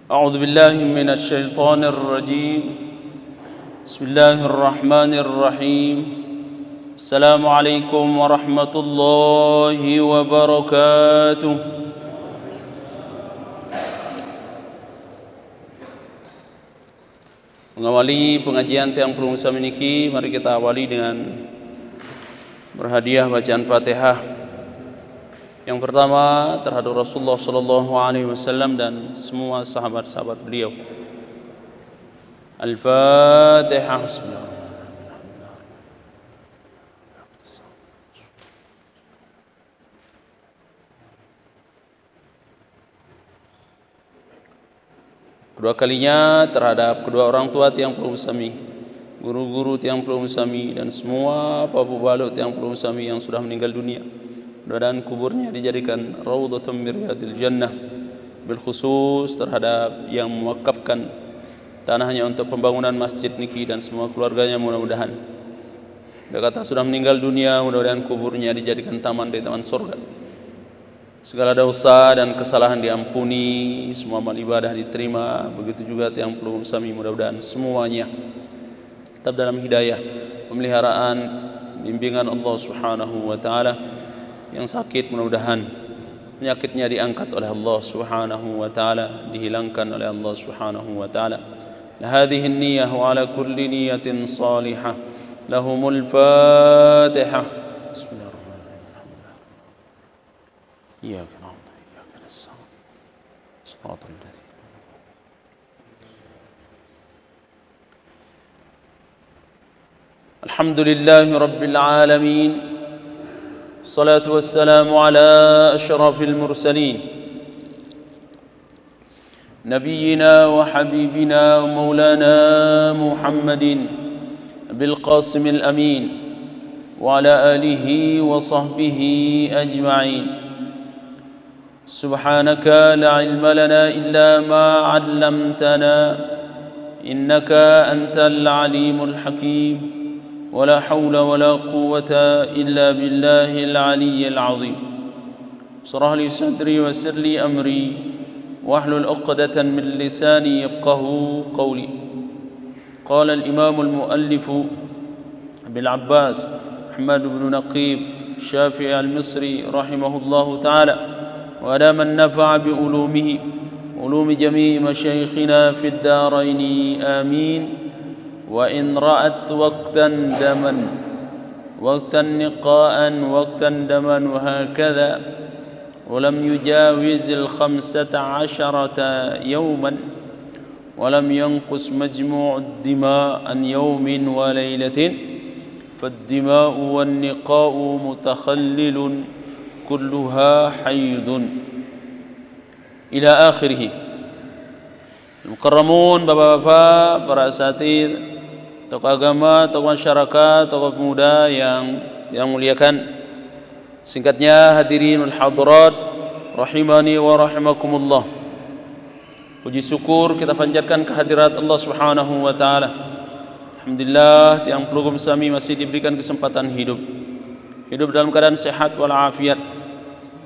أعوذ بالله من الشيطان الرجيم بسم الله الرحمن الرحيم السلام عليكم ورحمة الله وبركاته. Mengawali pengajian Tiang Pelung Saminiki, mari kita awali dengan berhadiah bacaan Fatihah. Yang pertama terhadap Rasulullah sallallahu alaihi wasallam dan semua sahabat-sahabat beliau. Al-Fatihah. Bismillah. Kedua kalinya terhadap kedua orang tua Tiang Pelung Sami, guru-guru Tiang Pelung Sami dan semua Bapak Baluk Tiang Pelung Sami yang sudah meninggal dunia. Mudah-mudahan kuburnya dijadikan raudhatun min riyadil jannah. Bil khusus terhadap yang mewakafkan tanahnya untuk pembangunan masjid niki dan semua keluarganya, mudah-mudahan dia kata sudah meninggal dunia, mudah-mudahan kuburnya dijadikan taman dari taman surga. Segala dosa dan kesalahan diampuni, semua amal ibadah diterima. Begitu juga Tiang Pelung Sami, mudah-mudahan semuanya tetap dalam hidayah, pemeliharaan, bimbingan Allah Subhanahu wa taala. Yang sakit mudah-mudahan penyakitnya diangkat oleh Allah Subhanahu wa taala, dihilangkan oleh Allah Subhanahu wa taala. Hadhihi an-niyyah wa ala kulli niyyatin salihah. Lahumul Fatihah. إياك نعبد وإياك نستعين صراط الذين الحمد لله رب العالمين الصلاة والسلام على أشرف المرسلين نبينا وحبيبنا ومولانا محمد بالقاسم الأمين وعلى آله وصحبه أجمعين. سبحانك لا علم لنا إلا ما علمتنا إنك أنت العليم الحكيم ولا حول ولا قوة إلا بالله العلي العظيم. اشرح لي صدري ويسر لي أمري واحلل عقدة من لساني يفقهوا قولي. قال الإمام المؤلف أبي العباس محمد بن نقيب الشافعي المصري رحمه الله تعالى وأدام النفع بعلومه علوم جميع مشايخنا في الدارين آمين. وإن رأت وقتا دما وقتا نقاء وقتا دما وهكذا ولم يجاوز 15 يوما ولم ينقص مجموع الدماء عن يوم وليلة فالدماء والنقاء متخلل كلها حيض إلى آخره. Mukarramun, bapak-bapak, para asatidz, tokoh agama, tokoh masyarakat, tokoh pemuda yang muliakan. Singkatnya hadirin wal hadirat rahimani wa rahimakumullah. Puji syukur kita panjatkan kehadirat Allah Subhanahu wa taala. Alhamdulillah Tiang Pelung Sami masih diberikan kesempatan hidup dalam keadaan sehat walafiat,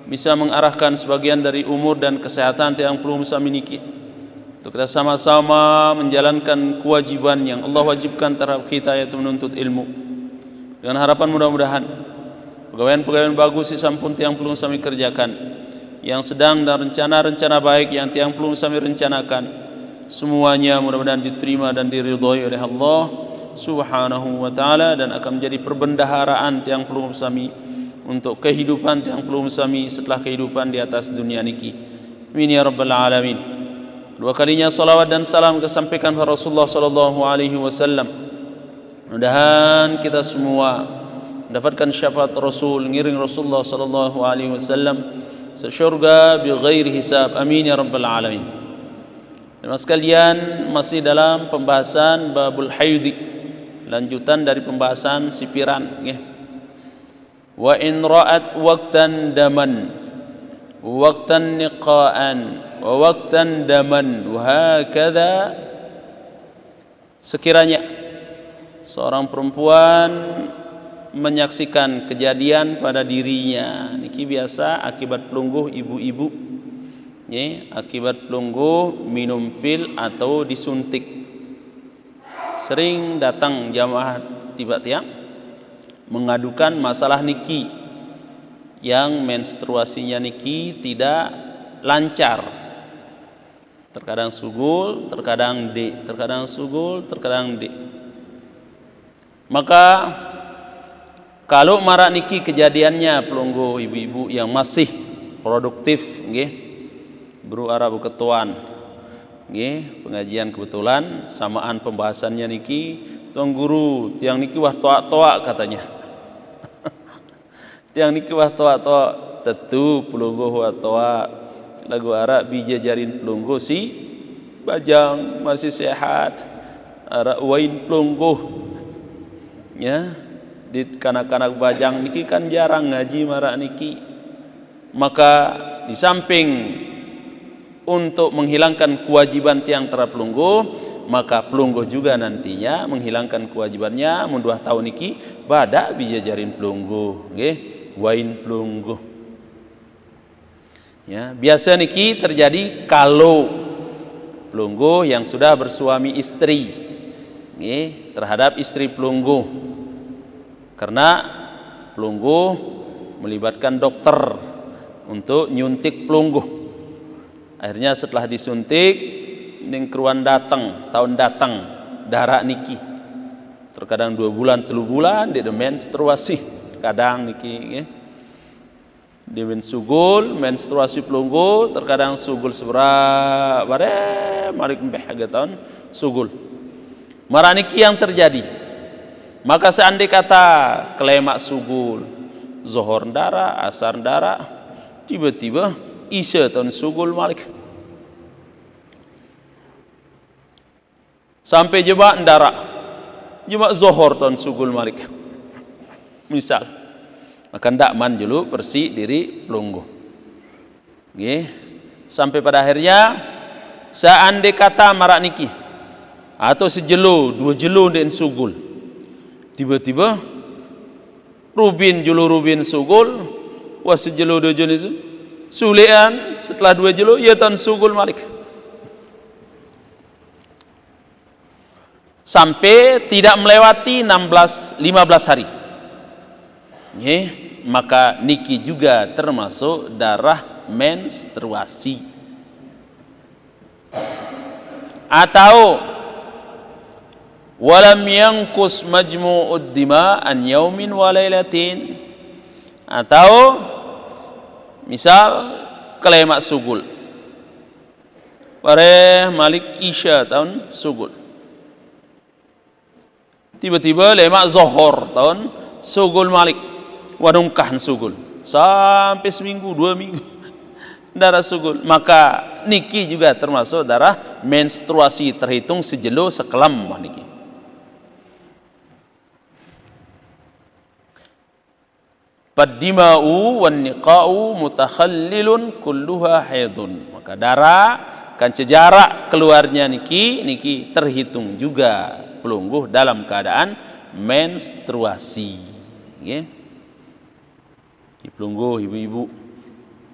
bisa mengarahkan sebagian dari umur dan kesehatan Tiang Pelung Sami niki untuk kita sama-sama menjalankan kewajiban yang Allah wajibkan terhadap kita, yaitu menuntut ilmu. Dengan harapan mudah-mudahan pegawai-pegawai bagus si sampun Tiang Pelung Sami kerjakan, yang sedang dan rencana-rencana baik yang Tiang Pelung Sami rencanakan, semuanya mudah-mudahan diterima dan diridhoi oleh Allah Subhanahu wa taala dan akan menjadi perbendaharaan Tiang Pelung Sami untuk kehidupan Tiang Pelung Sami setelah kehidupan di atas dunia niki. Amin ya rabbal alamin. Dua kalinya salawat dan salam kesampaikan kepada Rasulullah sallallahu alaihi wasallam. Mudah-mudahan kita semua mendapatkan syafaat Rasul, ngiring Rasulullah sallallahu alaihi wasallam sesyurga bighairi hisab. Amin ya rabbal alamin. Teman sekalian, masih dalam pembahasan babul haidhi, lanjutan dari pembahasan sipiran nggih. Wa in ra'at waqtan daman waqtan niqaan wa waqtan daman wa hakadha, sekiranya seorang perempuan menyaksikan kejadian pada dirinya niki biasa akibat pelungguh ibu-ibu akibat pelungguh minum pil atau disuntik. Sering datang jamaah tiba tiang mengadukan masalah niki yang menstruasinya niki tidak lancar. Terkadang sugul, terkadang D, terkadang sugul, terkadang D. Maka kalau marak niki kejadiannya pelungguh ibu-ibu yang masih produktif, Guru Arab ketuan, pengajian kebetulan samaan pembahasannya niki, tuan guru tiang niki wah toak-toak katanya. Tiang niki wah toak-toak, tentu pelungguh wah toak. Lagu Arab bija jarin pelungguh si bajang masih sehat. Arab wain pelungguh, di kanak-kanak bajang niki kan jarang ngaji marak niki. Maka di samping untuk menghilangkan kewajiban tiang terapelungguh, maka pelungguh juga nantinya menghilangkan kewajibannya mun 2 tahun niki badak bija jarin pelungguh, wain pelungguh. Biasa niki terjadi kalau pelungguh yang sudah bersuami istri, terhadap istri pelungguh, karena pelungguh melibatkan dokter untuk nyuntik pelungguh. Akhirnya setelah disuntik, ning keruan datang, tahun datang darah niki. Terkadang 2 bulan, 3 bulan dia menstruasi. Kadang niki, dia sugul, menstruasi pelungguh. Terkadang sugul seberapa, malik mbeh agak tahun sugul. Marah niki yang terjadi. Maka seandai kata kelemak sugul, zohor darah, asar darah, tiba-tiba Isya tahun sugul malik. Sampai jebak ndara. Jebak zohor tahun sugul malik. Misal. Maka ndak man dulu bersih diri pelungguh. Sampai pada akhirnya seandai kata marak niki atau sejelo, 2 jelo den sugul. Tiba-tiba rubin sugul, wah sejelo 2 jelo itu sulian setelah 2 jelo ia tahun sugul malik. Sampai tidak melewati 15 hari. Maka niki juga termasuk darah menstruasi. Atau walam yanqus majmu'ud dima an yaumin wa lailatin. Atau misal kelemak sugul, pare malik isya tahun sugul, tiba-tiba lemak zohor tahun sugul malik, wadungkah sugul sampai seminggu 2 minggu darah sugul. Maka niki juga termasuk darah menstruasi, terhitung sejelo sekelam niki. Faddima'u wan niqa'u mutakhallilun kulluha haidun. Maka darah kan sejarak keluarnya niki terhitung juga pelungguh dalam keadaan menstruasi. Di pelungguh ibu-ibu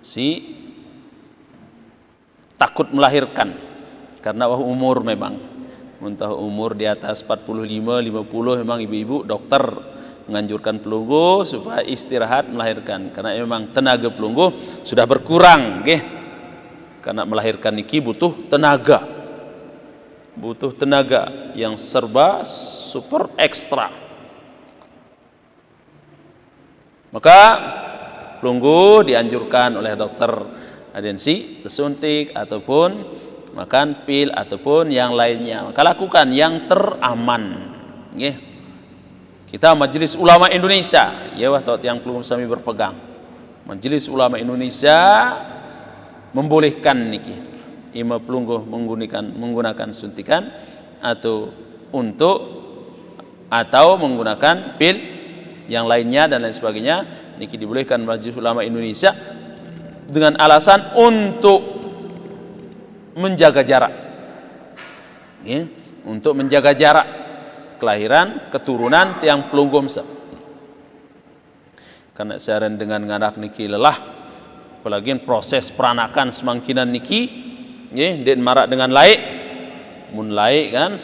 si takut melahirkan karena umur memang muntah umur di atas 45 50 memang ibu-ibu dokter menganjurkan pelungguh supaya istirahat melahirkan karena memang tenaga pelungguh sudah berkurang, karena melahirkan niki butuh tenaga yang serba super ekstra. Maka pelungguh dianjurkan oleh dokter adensi tersuntik ataupun makan pil ataupun yang lainnya. Maka lakukan yang teraman. Kita Majelis Ulama Indonesia, yang pelungguh sami berpegang. Majelis Ulama Indonesia membolehkan niki ima pelungguh menggunakan suntikan atau menggunakan pil yang lainnya dan lain sebagainya. Niki dibolehkan Majelis Ulama Indonesia dengan alasan untuk menjaga jarak, untuk menjaga jarak kelahiran keturunan tiang pelungguh msa. Karena siaran dengan nganak niki lelah apalagi proses peranakan semangkinan niki nggih den marak dengan laik mun laik kan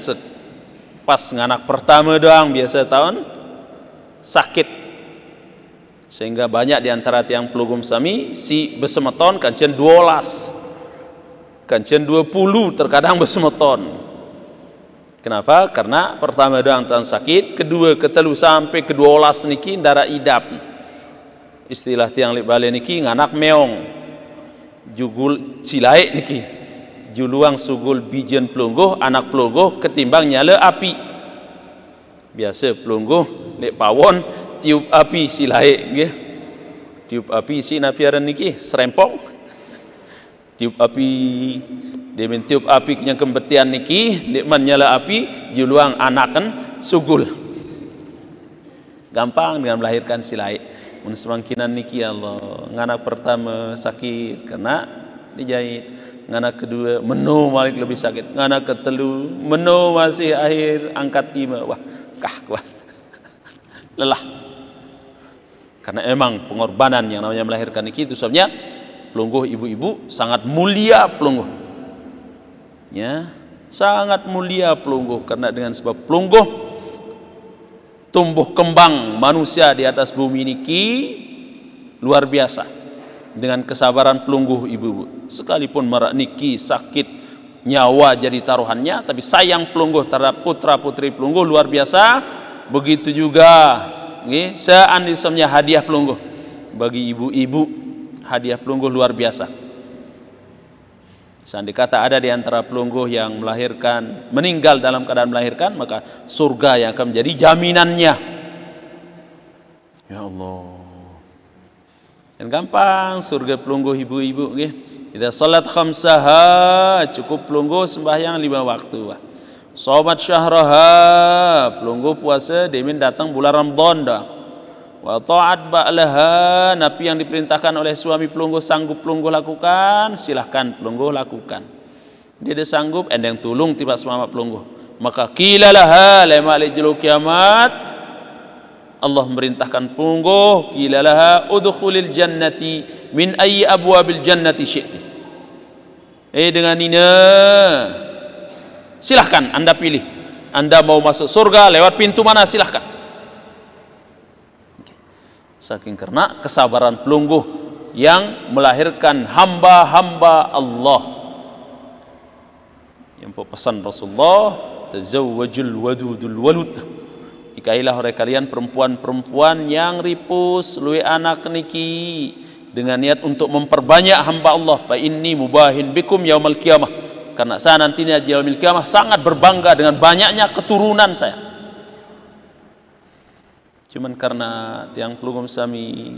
pas nganak pertama doang biasa tahun sakit, sehingga banyak diantara tiang pelugum sami si besemeton kancen 12 kancen 20 terkadang besemeton. Kenapa? Karena pertama doang tahun sakit, kedua ketelu sampai ke-12 niki ndara idap. Istilah tiang lip bale niki nganak meong jugul cilaik niki juluang sugul bijen pelungguh anak pelungguh ketimbang nyala api. Biasa pelungguh lek pawon tiup api silaik nggih. Tiup api si napiaran niki serempong. Tiup api dia tiup api yang kembetian niki lek man nyala api juluang anakan sugul. Gampang dengan melahirkan silaik. Mun semangkinan niki ya Allah nganak pertama sakit kena dijahit, nganak kedua menu balik lebih sakit, nganak ketelu menu masih akhir angkat ima, wah kah kuat lelah. Karena emang pengorbanan yang namanya melahirkan niki itu sebabnya pelungguh ibu-ibu sangat mulia pelungguh ya, sangat mulia pelungguh, karena dengan sebab pelungguh tumbuh kembang manusia di atas bumi niki luar biasa. Dengan kesabaran pelungguh ibu-ibu, sekalipun marak niki sakit nyawa jadi taruhannya, tapi sayang pelungguh terhadap putra putri pelungguh luar biasa. Begitu juga nggih seandainya hadiah pelungguh bagi ibu-ibu, hadiah pelungguh luar biasa. Seandainya kata ada di antara pelungguh yang melahirkan meninggal dalam keadaan melahirkan, maka surga yang akan menjadi jaminannya. Ya Allah. Dan gampang surga pelungguh ibu-ibu nggih. Idza salat khamsaha, cukup pelungguh sembahyang 5 waktu. Shamat syahraha, pelungguh puasa demin datang bulan Ramadan dah. Wa ta'at ba'laha, napi yang diperintahkan oleh suami pelungguh sanggup pelungguh lakukan, silahkan pelungguh lakukan. Dia ada sanggup endang tulung tiba semama pelungguh. Maka qilalaha lama lijul kiamat, Allah memerintahkan pelungguh, qilalaha udkhulil jannati min ayyi abwabil jannati syi'ti. Dengan ini silahkan Anda pilih. Anda mau masuk surga lewat pintu mana silahkan. Saking karena kesabaran pelungguh yang melahirkan hamba-hamba Allah. Yang pesan Rasulullah, tazawwajul wadudul walud. Nikailah oleh kalian perempuan-perempuan yang ripus luwe anak niki dengan niat untuk memperbanyak hamba Allah. Fa inni mubahin bikum yaumal qiyamah. Karena saya nantinya di yaumil qiyamah sangat berbangga dengan banyaknya keturunan saya. Cuman karena tiang pelungguh sami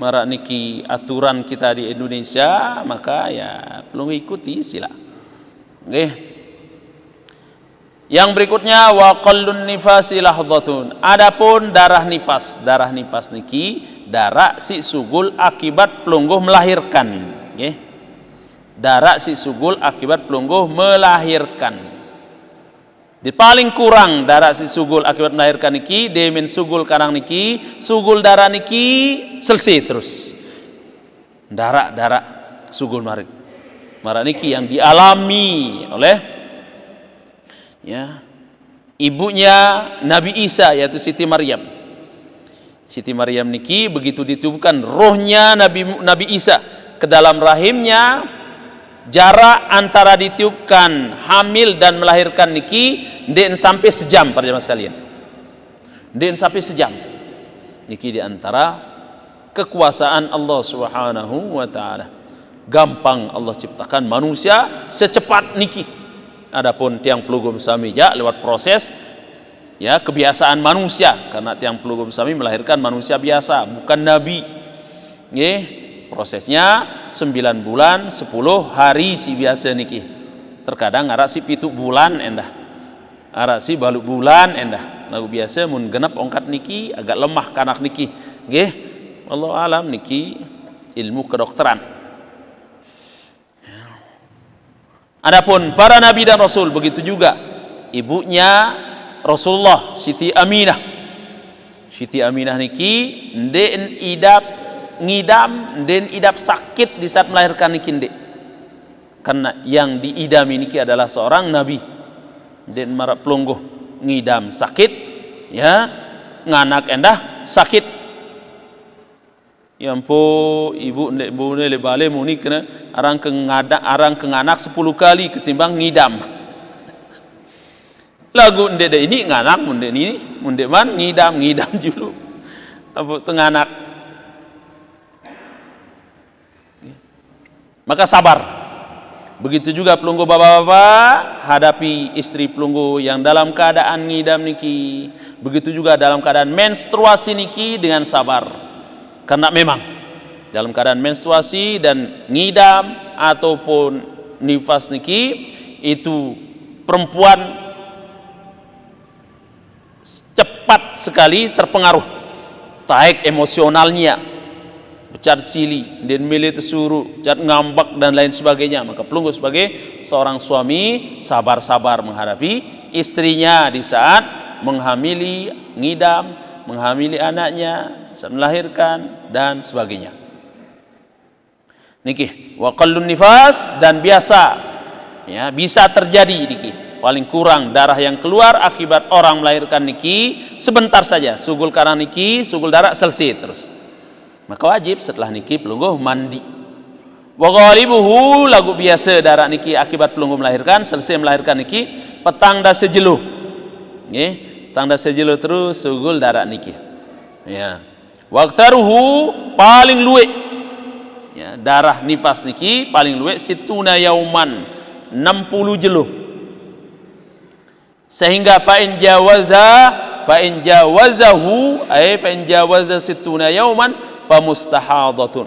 marak niki aturan kita di Indonesia, maka ya pelungguh ikuti sila. Nggih. Yang berikutnya wa qallun nifasi lahdhatun. Adapun darah nifas niki darah si sugul akibat pelungguh melahirkan, nggih. Darah si sugul akibat pelungguh melahirkan. Di paling kurang darah si sugul akibat melahirkan niki demin sugul karang niki sugul darah niki selesai terus darah sugul marik niki yang dialami oleh ya ibunya Nabi Isa yaitu Siti Maryam. Siti Maryam niki begitu ditiupkan rohnya Nabi Isa ke dalam rahimnya, jarak antara ditiupkan hamil dan melahirkan niki den sampai sejam para jemaah sekalian. Den sampai sejam. Niki di antara kekuasaan Allah Subhanahu wa taala. Gampang Allah ciptakan manusia secepat niki. Adapun tiang pelugum sami ya lewat proses ya kebiasaan manusia, karena tiang pelugum sami melahirkan manusia biasa, bukan nabi. Nggih. Prosesnya 9 bulan 10 hari si biasa niki. Terkadang arak si 7 bulan endah. Arak si balu bulan endah. Lagu biasa mun genep ongkat niki agak lemah kanak niki. Nggih. Wallahu alam niki ilmu kedokteran. Adapun para nabi dan rasul begitu juga. Ibunya Rasulullah Siti Aminah. Siti Aminah niki ndek idap ngidam dan idap sakit di saat melahirkan niki ndek. Karena yang diidam niki adalah seorang nabi. Dan marap pelungguh ngidam sakit, ya, nganak endah sakit. Yang po ibu ndek bu le bale muni kena arang kenganak 10 kali ketimbang ngidam. Lagu ndek ini nganak munde ini munde man ngidam dulu. Apa tenganak. Maka sabar. Begitu juga pelunggu bapak-bapak hadapi istri pelunggu yang dalam keadaan ngidam niki. Begitu juga dalam keadaan menstruasi niki dengan sabar. Karena memang dalam keadaan menstruasi dan ngidam ataupun nifas niki itu perempuan cepat sekali terpengaruh, taik emosionalnya, becat sili, dan milih tersuru, cat ngambak dan lain sebagainya. Maka pelunggu sebagai seorang suami sabar-sabar menghadapi istrinya di saat menghamili, ngidam, menghamili anaknya, saat melahirkan dan sebagainya. Niki wa qallun nifas, dan biasa ya bisa terjadi niki paling kurang darah yang keluar akibat orang melahirkan niki sebentar saja, sugul karena niki sugul darah selesai terus. Maka wajib setelah niki pelungguh mandi. Wa ghalibuhu, lagu biasa darah niki akibat pelungguh melahirkan, selesai melahirkan niki petang dah sejeluh. Nggih, petang dah sejeluh terus sugul darah niki. Ya. Waqtaruhu, paling luwek. Ya, darah nifas niki paling luwek situna yauman, 60 jeluh. Sehingga fa in jawazahu ay fa in jawaza situna yauman fa mustahadatun.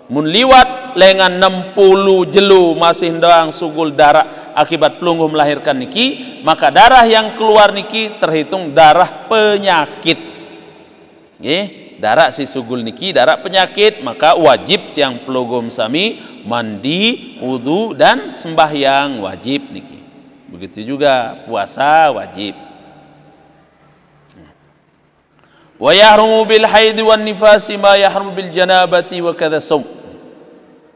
Mun liwat lengan 60 jelu masih ndang sugul darah akibat pelungguh melahirkan niki, maka darah yang keluar niki terhitung darah penyakit. Nggih, darah si sugul niki darah penyakit, maka wajib tiang pelungguh sami mandi, wudu dan sembahyang wajib niki. Begitu juga puasa wajib. Wa yahrumu bil haid wan nifasi ma yahrumu bil janabati wa kadza saum.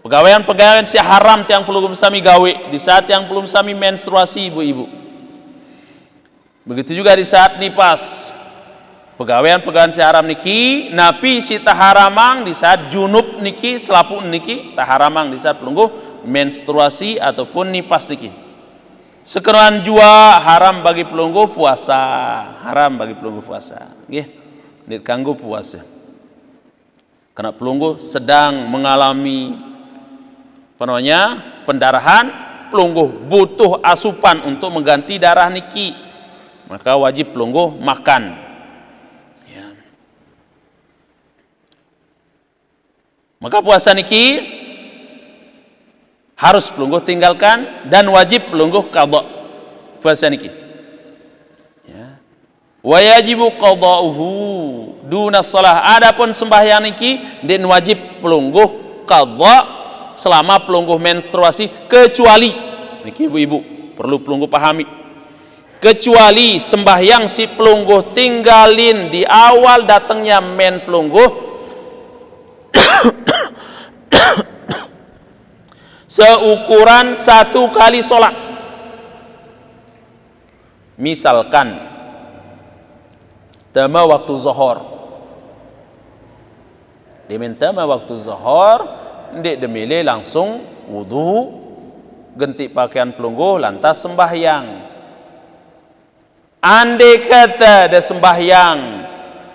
Pegawaian si haram tiang pelungguh sami gawe di saat yang belum sami menstruasi ibu-ibu. Begitu juga di saat nifas. Pegawaian si haram niki napi si taharamang di saat junub niki selapun niki taharamang di saat pelungguh menstruasi ataupun nifas niki. Sekeran jua haram bagi pelungguh puasa, haram bagi pelungguh puasa. Nggih, dit kanggo puasa. Karena pelungguh sedang mengalami pendarahan, pelungguh butuh asupan untuk mengganti darah niki. Maka wajib pelungguh makan. Maka puasa niki harus pelungguh tinggalkan dan wajib pelungguh qadha puasa niki. Ya. Wa yajibu qadha'uhu duna shalah. Adapun sembahyang niki dan wajib pelungguh qadha selama pelungguh menstruasi, kecuali niki ibu-ibu perlu pelungguh pahami, kecuali sembahyang si pelungguh tinggalin di awal datangnya men pelungguh seukuran 1 kali sholat. Misalkan tama waktu zuhur, diminta waktu zuhur, ndik demile langsung wudu, ganti pakaian pelungguh lantas sembahyang. Andai kata ada sembahyang,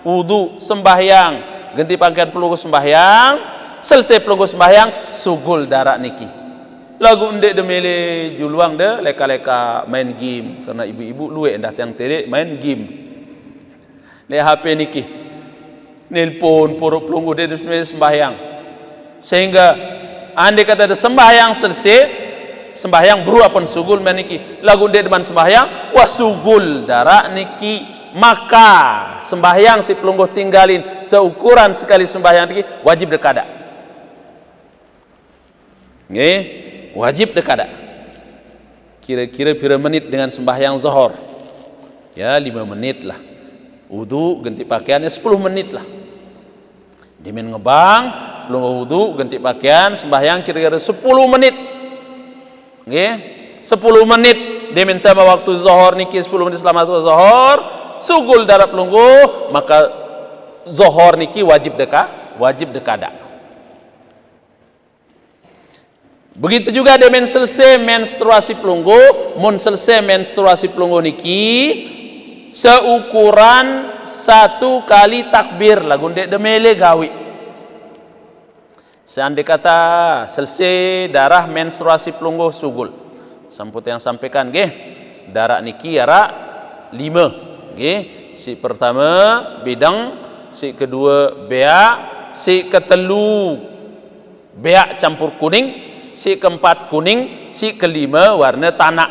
wudu sembahyang, ganti pakaian pelungguh sembahyang, selesai pelungguh sembahyang sugul darah niki. Lagu ndek demele juluang de leka-leka main game, karena ibu-ibu luwe endah tiang tele main game. Le HP niki. Nelpon porok pelungguh de sembahyang. Sehingga andai kata ada sembahyang selesai, sembahyang buru apun sugul main niki. Lagu ndek deman sembahyang, wah sugul darah niki. Maka sembahyang si pelungguh tinggalin seukuran sekali sembahyang niki wajib dekada. Nggih. Wajib dekada. Kira-kira pira menit dengan sembahyang zuhur? Ya 5 menit lah. Wudu ganti pakaiannya 10 menit lah. Dimin ngebang pelungguh wudu, ganti pakaian, sembahyang kira-kira 10 menit. Nggih, 10 menit dia minta waktu zuhur niki 10 menit selama zuhur, sugul darah pelungguh, maka zuhur niki wajib dekada. Begitu juga dia selesai menstruasi pelungguh, mun selesai menstruasi pelungguh niki seukuran 1 kali takbir lagu dek demele gawi. Seandai kata selesai darah menstruasi pelungguh sugul, samput yang sampaikan nggih, darah niki ara 5 nggih. Si pertama bidang, si kedua beak, si ketelu beak campur kuning, si keempat kuning, si kelima warna tanah.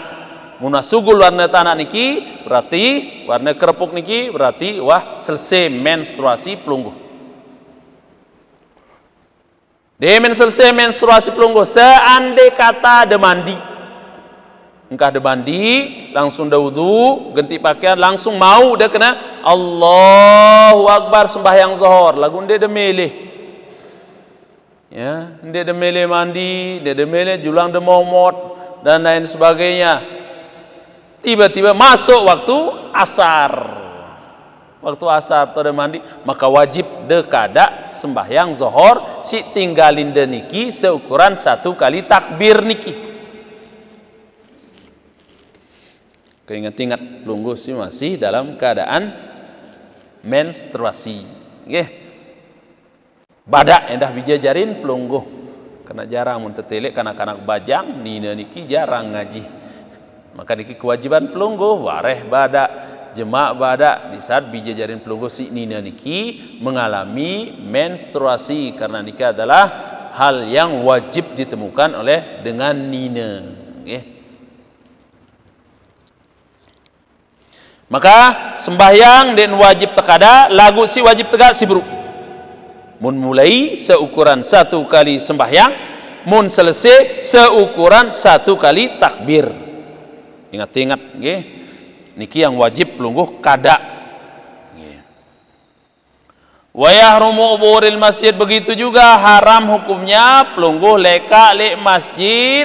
Muna sugul warna tanah niki berarti warna kerepuk niki berarti wah selesai menstruasi pelungguh. Demen selesai menstruasi pelungguh, seandai kata ada mandi, engkau ada mandi, langsung dah wudu, ganti pakaian, langsung mau dah kena Allahu Akbar sembahyang zuhur, lagu dia dah milih. Ya, dia dah milih mandi, dia dah milih julang dah momot dan lain sebagainya. Tiba-tiba masuk waktu asar. Waktu asar tu dah mandi, maka wajib dekada sembahyang zuhur, si tinggalin dah niki seukuran 1 kali takbir niki. Keingat-ingat pelungguh si masih dalam keadaan menstruasi. Nggih. Badak endah bijajarin pelungguh. Kena jarang mun tetelek kanak-kanak bajang nina niki jarang ngaji. Maka niki kewajiban pelungguh wareh badak, jemaah badak di saat bijajarin pelungguh si nina niki mengalami menstruasi, karena niki adalah hal yang wajib ditemukan oleh dengan nina. Nggih. Maka sembahyang dan wajib tekada, lagu si wajib tegak si buru. Mun mulai seukuran 1 kali sembahyang, mun selesai seukuran 1 kali takbir. Ingat-ingat nggih. Niki yang wajib pelungguh kada. Nggih. Wa yahrumu uburil masjid, begitu juga haram hukumnya pelungguh leka le masjid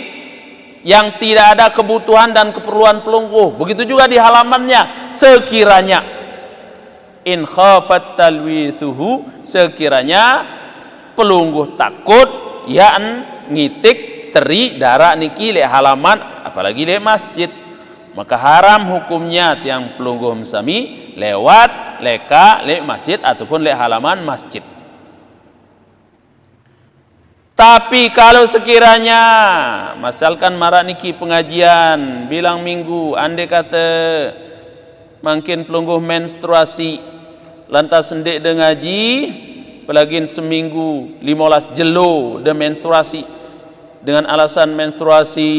yang tidak ada kebutuhan dan keperluan pelungguh. Begitu juga di halamannya, sekiranya in khafat talwithuhu, sekiranya pelungguh takut yan ngitik teri darah niki le halaman, apalagi le masjid, maka haram hukumnya tiang pelungguh mesami lewat leka le masjid ataupun le halaman masjid. Tapi kalau sekiranya misalkan marak niki pengajian bilang minggu, andai kata makin pelungguh menstruasi lantas sendek de ngaji pelagin seminggu 15 jelo de menstruasi, dengan alasan menstruasi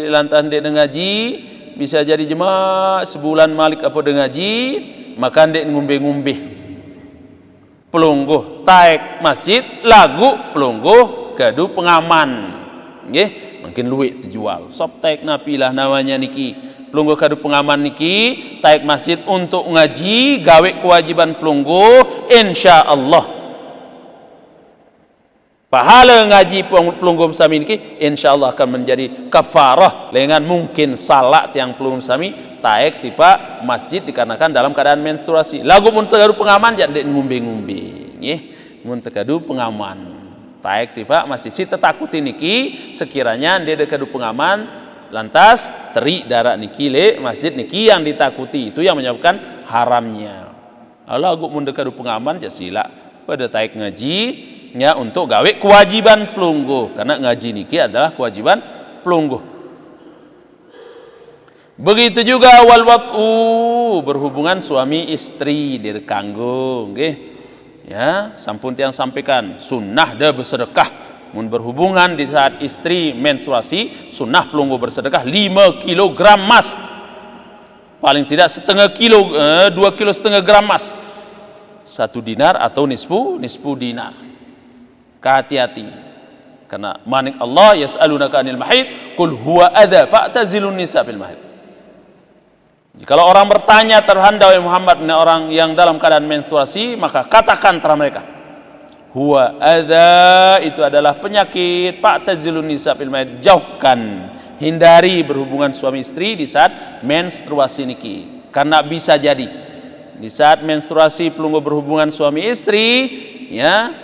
lantas sendek de ngaji, bisa jadi jemaah sebulan malik apa de ngaji, maka ndek ngumbe-ngumbe pelungguh taek masjid lagu pelungguh gadu pengaman nggih, mungkin luwek terjual sop taek napilah namanya niki pelungguh gadu pengaman niki taek masjid untuk ngaji gawe kewajiban pelungguh, insyaallah pahala ngaji pelungguh sami niki insyaallah akan menjadi kafarah dengan mungkin salah tiang pelungguh sami taek tiba masjid dikarenakan dalam keadaan menstruasi. Lagu mun tegadu pengaman jangan ngumbe-ngumbe nggih, mun tegadu pengaman taek tiba masjid si tetakuti niki sekiranya dia dekadu pengaman lantas teri darah niki le masjid niki yang ditakuti, itu yang menyebabkan haramnya. Lagu mun dekadu pengaman ya sila pada taek ngaji nya untuk gawe kewajiban pelungguh, karena ngaji niki adalah kewajiban pelungguh. Begitu juga wal wat'u, berhubungan suami istri direkanggung nggih. Ya, sampun tiang sampaikan sunnah dah bersedekah mun berhubungan di saat istri menstruasi, sunnah pelungguh bersedekah 5 kg emas, paling tidak setengah kilo 2 kilo setengah gram emas, 1 dinar atau nisfu dinar. Hati-hati, karena manik Allah yas'alunaka anil mahid qul huwa adza fa'tazilun nisa fil mahid. Jikalau orang bertanya terhadap Muhammad, orang yang dalam keadaan menstruasi, maka katakan terhadap mereka huwa adza, itu adalah penyakit. Fa'tazilun nisa fil mahid, jauhkan, hindari berhubungan suami istri di saat menstruasi niki. Karena bisa jadi di saat menstruasi pelungguh berhubungan suami istri, ya,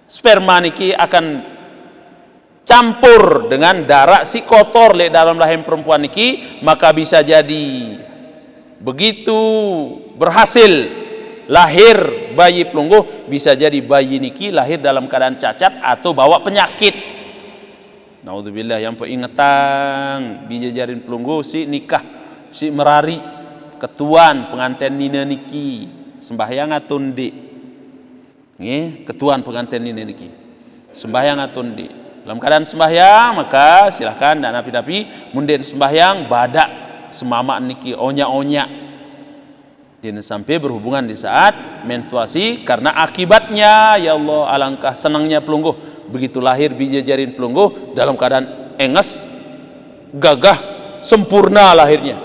sperma niki akan campur dengan darah si kotor le dalam rahim perempuan niki, maka bisa jadi begitu berhasil lahir bayi pelungguh, bisa jadi bayi niki lahir dalam keadaan cacat atau bawa penyakit. Naudzubillah. Yang peingetan dijajarin pelungguh si nikah, si merari, ketuan pengantin nina niki sembahyang atundi. Nggih, ketuan pengantin nina niki sembahyang atundi. Dalam keadaan sembahyang maka silahkan dan napi-napi munden sembahyang badak semama niki onya-onya, jangan sampai berhubungan di saat menstruasi, karena akibatnya ya Allah alangkah senangnya pelungguh begitu lahir biji jarin pelungguh dalam keadaan enges, gagah, sempurna lahirnya.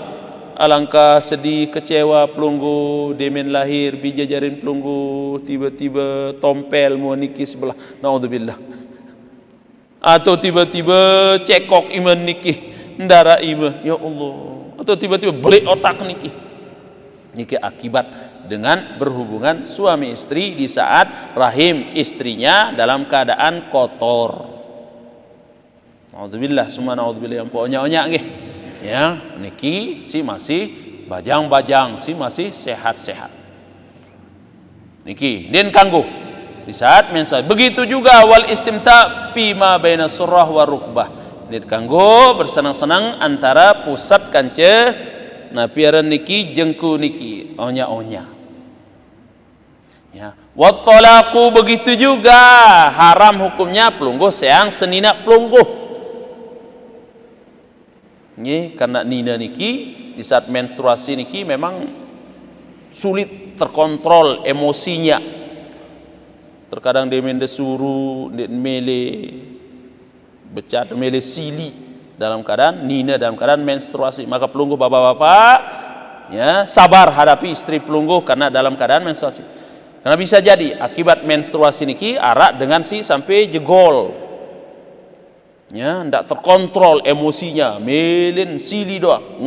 Alangkah sedih kecewa pelungguh demen lahir biji jarin pelungguh tiba-tiba tompel mau niki sebelah, naudzubillah. Atau tiba-tiba cekok iman niki ndara iman, ya Allah. Atau tiba-tiba beli otak niki. Niki akibat dengan berhubungan suami istri di saat rahim istrinya dalam keadaan kotor. Naudzubillah, summa naudzubillah, yang pokoknya nggih. Ya, niki si masih bajang-bajang, si masih sehat-sehat. Niki den kanggo di saat menstruasi. Begitu juga wal istimta fima baina surrah wa rukbah, dit kanggo bersenang-senang antara pusat kance napiaran niki jengku niki onya-onya. Ya, wat talaqu, begitu juga haram hukumnya pelungguh seang senina pelungguh. Nggih, karena nina niki di saat menstruasi niki memang sulit terkontrol emosinya. Terkadang dia mendesuru, dia mele becat, mele sili dalam keadaan nina, dalam keadaan menstruasi. Maka pelungguh bapak-bapak, ya, sabar hadapi istri pelungguh karena dalam keadaan menstruasi. Karena bisa jadi akibat menstruasi niki arak dengan si sampai jegol, ya, ndak terkontrol emosinya, melin sili doang.